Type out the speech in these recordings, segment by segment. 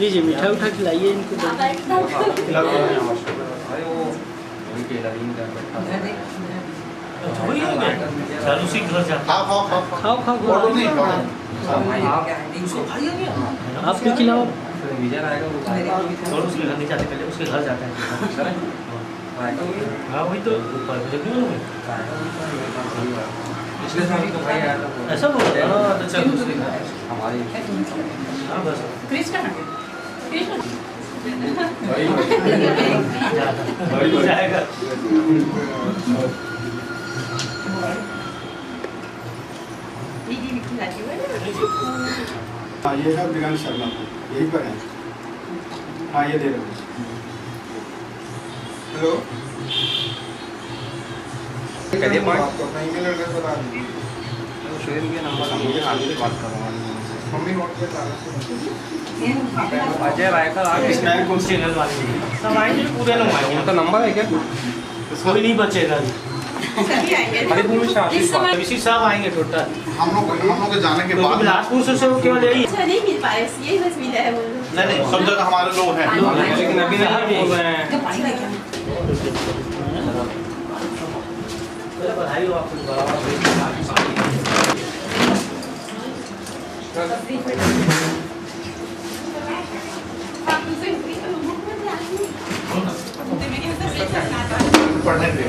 लीजिए मीठा उठा खिलाइए इनको। उसी घर जाता खाओ खाओ आप भी खिलाओ। और उसके घर नहीं जाते, पहले उसके घर जाता है। हाँ वही तो पिछले साल तो भाई आया था ऐसा बोल रहे हैं। हाँ तो चल उसके घर हमारे हाँ बस जाएगा। हाँ ये है दिगांश शर्मा यहीं पर है। हाँ ये दे रहे हो। हेलो करिए आपको अपना ईमेल एड्रेस बता दीजिए। शेयर किया नंबर मुझे आगे से बात करूँगा। मम्मी नोट पे अजय रायकर आगे चैनल वाले सब आएंगे पूरे लोग आएंगे। उनका नंबर है क्या? कोई नहीं बचेगा। हरिभूमि से आशीष बात इसी सब आएंगे टोटल। हम लोग के जाने के बाद बिलासपुर से वो केवल यही नहीं मिल पाए, यही बस मिला है वो लोग। नहीं सब जगह हमारे लोग हैं। लेकिन अभी नहीं बोल रहे हैं। बधाई हो आपको। पढ़ने दे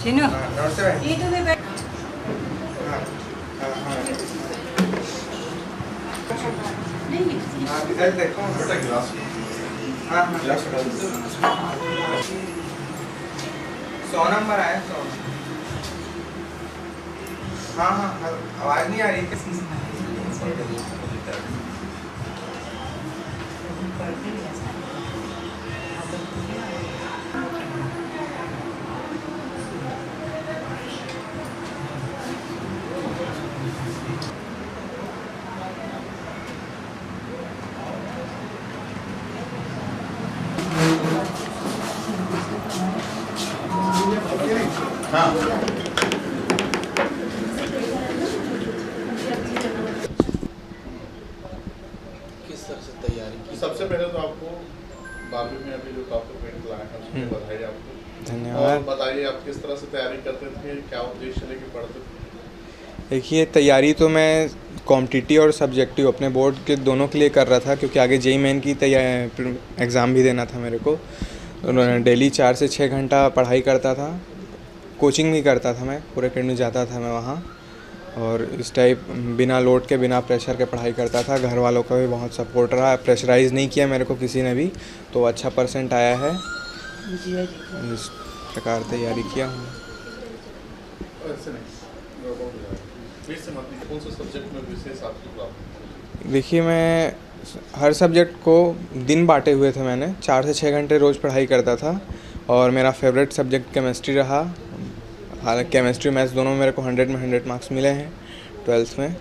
चिन्नू नमस्ते भाई। ये तो मैं बैठ नहीं इधर देखो बेटा गिलास। हाँ गिलास 100 नंबर आया 100। हाँ हाँ आवाज नहीं आ रही। हाँ किस तरह से तैयारी की? सबसे पहले तो आपको 12वीं में अभी जो टॉप पॉइंट लाए हैं उसके बधाई आपको। धन्यवाद। और बताइए आप किस तरह से तैयारी करते थे, क्या उद्देश्य लेके पढ़ते थे? देखिए तैयारी तो मैं कॉम्पिटिटिव और सब्जेक्टिव अपने बोर्ड के दोनों के लिए कर रहा था, क्योंकि आगे जेईई मेन की तैयारी एग्ज़ाम भी देना था मेरे को। डेली 4 से 6 घंटा पढ़ाई करता था, कोचिंग भी करता था मैं, पूरे अकेडमी जाता था मैं वहाँ। और इस टाइप बिना लोड के बिना प्रेशर के पढ़ाई करता था। घर वालों का भी बहुत सपोर्ट रहा, प्रेशराइज़ नहीं किया मेरे को किसी ने भी, तो अच्छा परसेंट आया है। इस प्रकार तैयारी किया हूँ। ऐसे नहीं कौन से सब्जेक्ट में विशेष आपकी प्राप्त? देखिए मैं हर सब्जेक्ट को दिन बांटे हुए थे मैंने, 4 से 6 घंटे रोज़ पढ़ाई करता था। और मेरा फेवरेट सब्जेक्ट केमिस्ट्री रहा। हालांकि केमिस्ट्री मैथ्स दोनों में मेरे को 100 में 100 मार्क्स मिले हैं 12th में।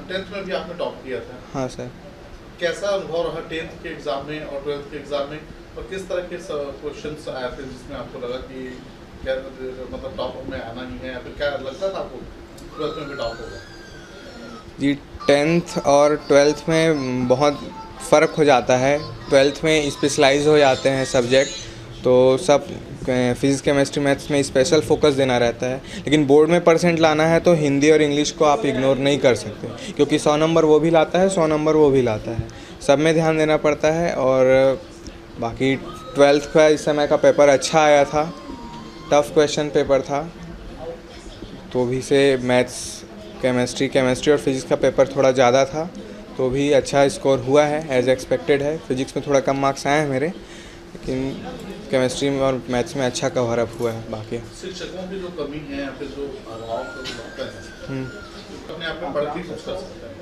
10th में भी आपने टॉप किया था। हाँ सर। कैसा अनुभव रहा 10th के एग्ज़ाम में और 12th के एग्ज़ाम में, और किस तरह के क्वेश्चंस आए थे जिसमें आपको लगा कि क्या मतलब टॉप में आना ही है, या फिर क्या लगता था आपको 12th में भी टॉप होगा? जी 10th और 12th में बहुत फ़र्क हो जाता है। 12th में स्पेशलाइज हो जाते हैं सब्जेक्ट, तो सब फिज़िक्स केमिस्ट्री मैथ्स में स्पेशल फोकस देना रहता है। लेकिन बोर्ड में परसेंट लाना है तो हिंदी और इंग्लिश को आप इग्नोर नहीं कर सकते, क्योंकि 100 नंबर वो भी लाता है, 100 नंबर वो भी लाता है। सब में ध्यान देना पड़ता है। और बाकी 12th का इस समय का पेपर अच्छा आया था, टफ़ क्वेश्चन पेपर था। तो भी से मैथ्स केमिस्ट्री और फिज़िक्स का पेपर थोड़ा ज़्यादा था, तो भी अच्छा स्कोर हुआ है, एज एक्सपेक्टेड है। फिज़िक्स में थोड़ा कम मार्क्स आए हैं मेरे, लेकिन केमिस्ट्री में और मैथ्स में अच्छा कवर अप हुआ है। बाकी शिक्षकों की जो कमी है या फिर जो अभाव लगता है अपने आप में बढ़ती कुछ कर सकते हैं?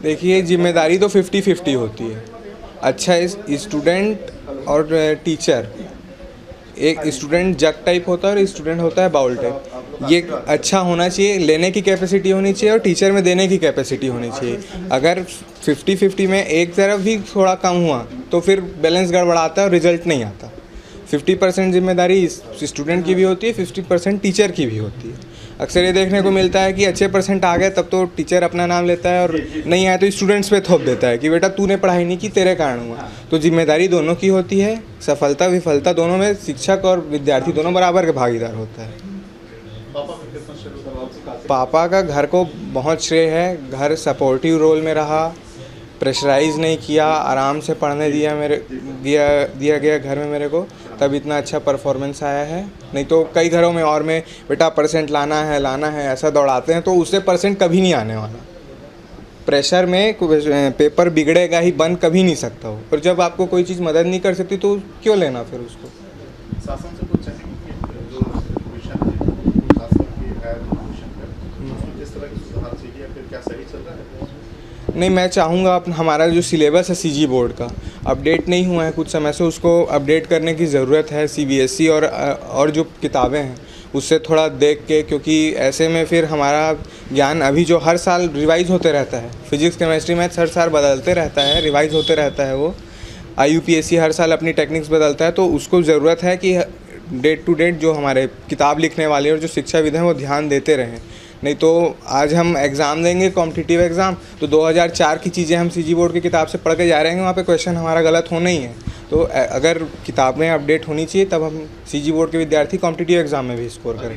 देखिए, जिम्मेदारी तो 50-50 होती है। अच्छा स्टूडेंट और टीचर, एक स्टूडेंट जग टाइप होता है और स्टूडेंट होता है बाउल टाइप। ये अच्छा होना चाहिए, लेने की कैपेसिटी होनी चाहिए और टीचर में देने की कैपेसिटी होनी चाहिए। अगर 50-50 में एक तरफ भी थोड़ा कम हुआ तो फिर बैलेंस गड़बड़ाता है और रिजल्ट नहीं आता। 50% जिम्मेदारी स्टूडेंट की भी होती है, 50% टीचर की भी होती है। अक्सर ये देखने को मिलता है कि अच्छे परसेंट आ गए तब तो टीचर अपना नाम लेता है और नहीं आया तो स्टूडेंट्स पे थोप देता है कि बेटा तूने पढ़ाई नहीं की, तेरे कारण हुआ। तो जिम्मेदारी दोनों की होती है, सफलता विफलता दोनों में शिक्षक और विद्यार्थी दोनों बराबर के भागीदार होता है। पापा का घर को बहुत श्रेय है। घर सपोर्टिव रोल में रहा, प्रेशराइज़ नहीं किया, आराम से पढ़ने दिया गया घर में मेरे को, तब इतना अच्छा परफॉर्मेंस आया है। नहीं तो कई घरों में और में बेटा परसेंट लाना है ऐसा दौड़ाते हैं तो उससे परसेंट कभी नहीं आने वाला। प्रेशर में पेपर बिगड़ेगा ही, बन कभी नहीं सकता हो। और जब आपको कोई चीज़ मदद नहीं कर सकती तो क्यों लेना फिर उसको। शासन से कुछ जो विषय है, खास करके एजुकेशन में उसमें किस तरह की सुधार चाहिए या फिर क्या सही चल रहा है? नहीं, मैं चाहूँगा हमारा जो सिलेबस है सीजी बोर्ड का अपडेट नहीं हुआ है कुछ समय से, उसको अपडेट करने की ज़रूरत है। सीबीएसई और जो किताबें हैं उससे थोड़ा देख के, क्योंकि ऐसे में फिर हमारा ज्ञान अभी जो हर साल रिवाइज़ होते रहता है, फिजिक्स केमिस्ट्री मैथ्स हर साल बदलते रहता है, रिवाइज़ होते रहता है वो। IUPAC हर साल अपनी टेक्निक्स बदलता है, तो उसको ज़रूरत है कि डेट टू डेट जो हमारे किताब लिखने वाले और जो शिक्षाविद हैं वो ध्यान देते रहें। नहीं तो आज हम एग्ज़ाम देंगे कॉम्पिटिटिव एग्ज़ाम तो 2004 की चीज़ें हम सीजी बोर्ड की किताब से पढ़ के जा रहे हैं, वहाँ पे क्वेश्चन हमारा गलत होना ही है। तो अगर किताबें अपडेट होनी चाहिए तब हम सीजी बोर्ड के विद्यार्थी कॉम्पिटिटिव एग्ज़ाम में भी स्कोर करें।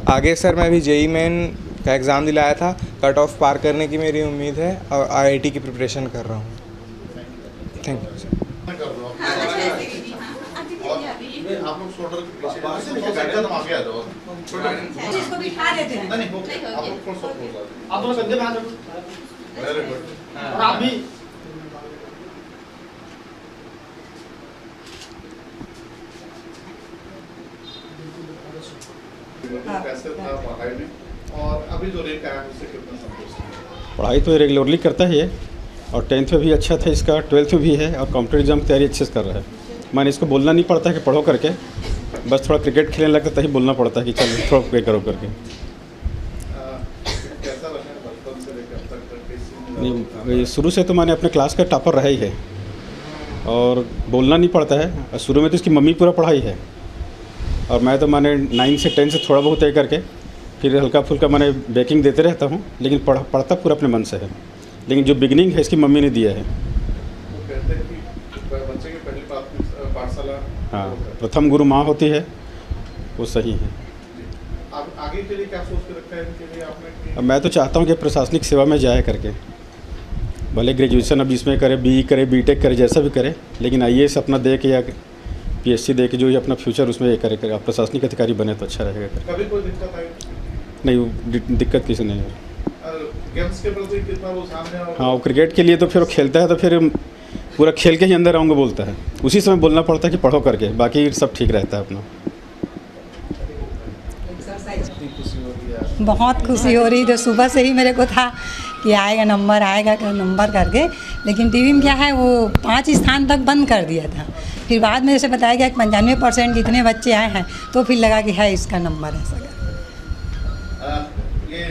आगे सर मैं भी JEE मेन का एग्ज़ाम दिलाया था, कट ऑफ पार करने की मेरी उम्मीद है और IIT की प्रिपरेशन कर रहा हूँ। Thank you sir. आप लोग शोल्डर के पीछे तुम आगे आ जाओ। इसको बिठा देते हैं। नहीं आप लोग थोड़ा सा क्लोज आ जाओ। आप दोनों कंधे पे हाथ रखो। Very good. और आप भी कैसे था पढ़ाई में और अभी जो रैंक आया उससे कितना संतुष्ट हैं? पढ़ाई तो रेगुलरली करता है ये, और 10th में भी अच्छा था इसका, 12th में भी है और कॉम्पिटिटिव एग्जाम की तैयारी अच्छे से कर रहा है। मैंने इसको बोलना नहीं पड़ता है कि पढ़ो करके, बस थोड़ा क्रिकेट खेलने लगता तभी बोलना पड़ता है कि चल थोड़ा पे करो करके। कैसा रहा है बचपन से लेकर अब तक? नहीं, शुरू से तो मैंने अपने क्लास का टॉपर रहा ही है और बोलना नहीं पड़ता है। और शुरू में तो इसकी मम्मी पूरा पढ़ाई है और मैं तो मैंने 9 से 10 से थोड़ा बहुत तय करके फिर हल्का फुल्का मैंने बेकिंग देते रहता हूँ, लेकिन पढ़ता पूरा अपने मन से है। लेकिन जो बिगनिंग है इसकी मम्मी ने दिया है। वो कहते हैं कि बच्चे की पहली पाठशाला हाँ, प्रथम गुरु माँ होती है, वो सही है। अब आगे के लिए क्या सोच के रखा है इनके लिए आपने कि? अब मैं तो चाहता हूँ कि प्रशासनिक सेवा में जाए करके, भले ग्रेजुएशन अब इसमें करे, BE करे, BTech करे, जैसा भी करे, लेकिन IAS अपना दे के या PSC दे के जो अपना फ्यूचर उसमें ये करे, आप प्रशासनिक अधिकारी बने तो अच्छा रहेगा। कभी कोई दिक्कत आई? नहीं, दिक्कत किसी नहीं है। गेम्स के प्रति कितना रुझान है? हाँ, वो क्रिकेट के लिए तो फिर वो खेलता है तो फिर पूरा खेल के ही अंदर आऊँगा बोलता है, उसी समय बोलना पड़ता है कि पढ़ो करके, बाकी सब ठीक रहता है अपना। बहुत खुशी हो रही, जो सुबह से ही मेरे को था कि आएगा नंबर करके, लेकिन टीवी में क्या है वो 5 स्थान तक बंद कर दिया था। फिर बाद में जैसे बताया गया कि 95% जितने बच्चे आए हैं तो फिर लगा कि है इसका नंबर है सर। ये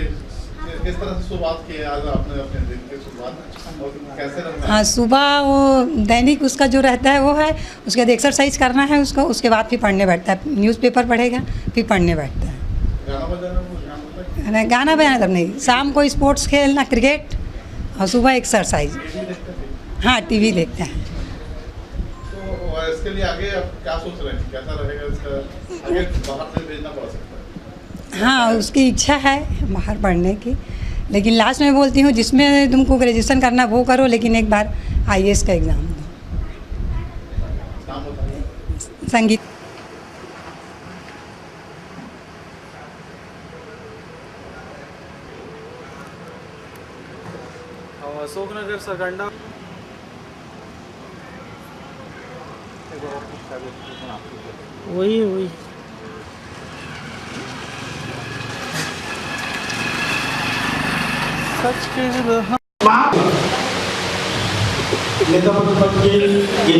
किस तरह से शुरुआत की है आज आपने अपने दिन की शुरुआत और कैसे रहा? हाँ, सुबह वो दैनिक उसका जो रहता है वो है, उसके बाद एक्सरसाइज करना है उसको, उसके बाद फिर पढ़ने बैठता है, न्यूज़पेपर पढ़ेगा फिर पढ़ने बैठता है। गाना बजाना वो ध्यान होता है? नहीं, गाना बजाना तब नहीं, शाम को स्पोर्ट्स खेलना क्रिकेट और सुबह एक्सरसाइज। हाँ, TV देखता है। तो इसके लिए आगे आप क्या सोच रहे हैं, कैसा रहेगा इसका? आगे बाहर में भेजना पड़ सकता है? हाँ, उसकी इच्छा है बाहर पढ़ने की, लेकिन लास्ट में बोलती हूँ जिसमें तुमको ग्रेजुएशन करना वो करो, लेकिन एक बार IAS का एग्ज़ाम दो। नाम होता है? संगीत। अशोकनगर सरकंडा वही वही सच कह रहा नेता प्रतिपक्ष के